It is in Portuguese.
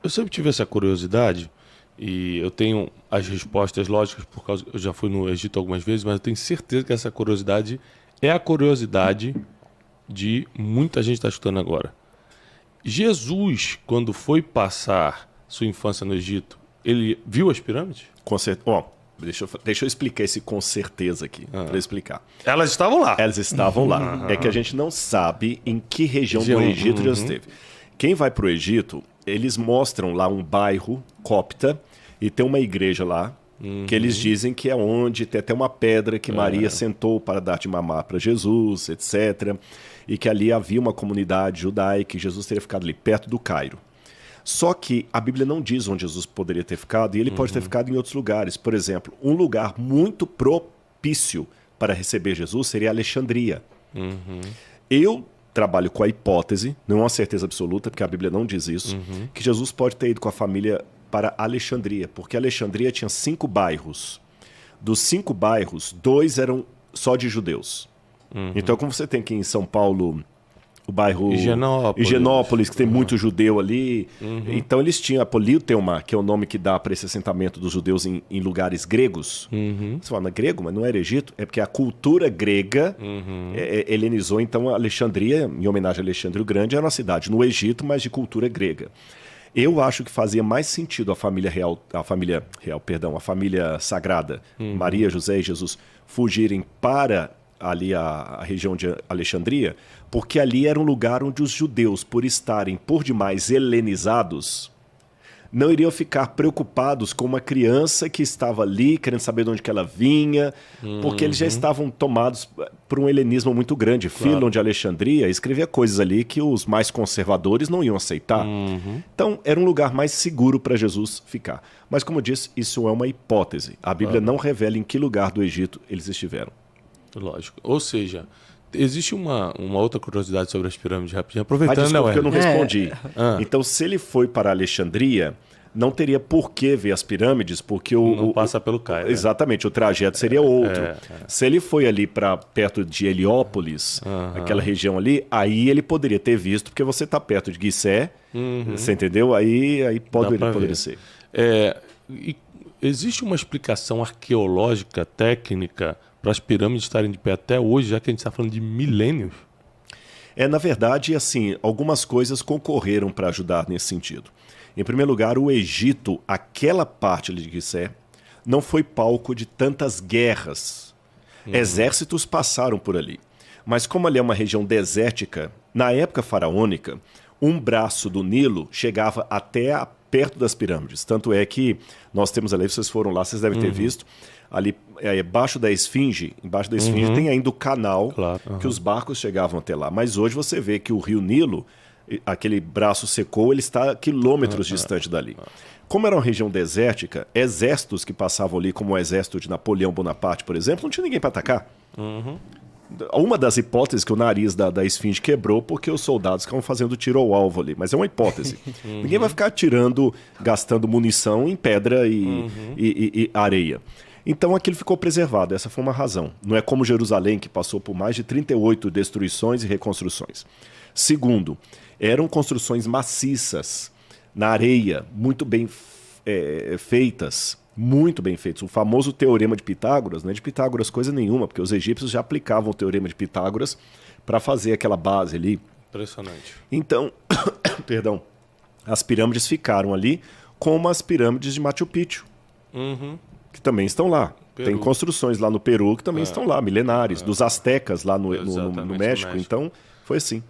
Eu sempre tive essa curiosidade e eu tenho as respostas lógicas por causa eu já fui no Egito algumas vezes, mas eu tenho certeza que essa curiosidade é a curiosidade de muita gente que está escutando agora. Jesus, quando foi passar sua infância no Egito, ele viu as pirâmides? Ó, deixa eu explicar esse com certeza aqui, para explicar. Elas estavam lá. Elas estavam lá. É que a gente não sabe em que região do Egito Jesus esteve. Quem vai para o Egito, eles mostram lá um bairro copta e tem uma igreja lá que eles dizem que é onde tem até uma pedra que Maria sentou para dar de mamar para Jesus, etc. E que ali havia uma comunidade judaica e Jesus teria ficado ali perto do Cairo. Só que a Bíblia não diz onde Jesus poderia ter ficado e ele pode ter ficado em outros lugares. Por exemplo, um lugar muito propício para receber Jesus seria Alexandria. Eu trabalho com a hipótese, não é uma certeza absoluta, porque a Bíblia não diz isso, que Jesus pode ter ido com a família para Alexandria, porque Alexandria tinha 5 bairros. Dos 5 bairros, 2 eram só de judeus. Então, como você tem aqui em São Paulo o bairro Higienópolis, que tem muito judeu ali. Então eles tinham a Politeuma, que é o nome que dá para esse assentamento dos judeus em lugares gregos. Você fala, mas grego? Mas não era Egito? É porque a cultura grega helenizou, então, a Alexandria, em homenagem a Alexandre o Grande, era uma cidade no Egito, mas de cultura grega. Eu acho que fazia mais sentido a família sagrada, Maria, José e Jesus, fugirem para ali a região de Alexandria, porque ali era um lugar onde os judeus, por estarem por demais helenizados, não iriam ficar preocupados com uma criança que estava ali, querendo saber de onde que ela vinha, porque eles já estavam tomados por um helenismo muito grande. Filon de Alexandria escrevia coisas ali que os mais conservadores não iam aceitar. Então, era um lugar mais seguro para Jesus ficar. Mas, como eu disse, isso é uma hipótese. A Bíblia não revela em que lugar do Egito eles estiveram. Lógico. Ou seja, existe uma outra curiosidade sobre as pirâmides, rapidinho. Aproveitando, desculpa, que eu não respondi. Então, se ele foi para Alexandria, não teria por que ver as pirâmides, porque não passa pelo Cairo. Exatamente, o trajeto seria outro. Se ele foi ali para perto de Heliópolis, aquela região ali, aí ele poderia ter visto, porque você está perto de Guissé, você entendeu? Aí poderia ser. E existe uma explicação arqueológica, técnica, para as pirâmides estarem de pé até hoje, já que a gente está falando de milênios? Na verdade, assim, algumas coisas concorreram para ajudar nesse sentido. Em primeiro lugar, o Egito, aquela parte ali de Guissé, não foi palco de tantas guerras. Exércitos passaram por ali. Mas como ali é uma região desértica, na época faraônica, um braço do Nilo chegava até perto das pirâmides. Tanto é que nós temos ali, vocês foram lá, vocês devem ter visto, ali embaixo da Esfinge tem ainda o canal que os barcos chegavam até lá. Mas hoje você vê que o rio Nilo, aquele braço secou, ele está quilômetros distante dali. Como era uma região desértica, exércitos que passavam ali, como o exército de Napoleão Bonaparte, por exemplo, não tinha ninguém para atacar. Uma das hipóteses que o nariz da Esfinge quebrou porque os soldados ficavam fazendo tiro ao alvo ali, mas é uma hipótese. Ninguém vai ficar atirando, gastando munição em pedra e areia. Então aquilo ficou preservado, essa foi uma razão. Não é como Jerusalém, que passou por mais de 38 destruições e reconstruções. Segundo, eram construções maciças, na areia, muito bem feitas, muito bem feitas. O famoso Teorema de Pitágoras, não é de Pitágoras coisa nenhuma, porque os egípcios já aplicavam o Teorema de Pitágoras para fazer aquela base ali. Impressionante. Então, perdão, as pirâmides ficaram ali, como as pirâmides de Machu Picchu, que também estão lá. Peru. Tem construções lá no Peru que também estão lá, milenares, dos astecas lá no México. Então, foi assim.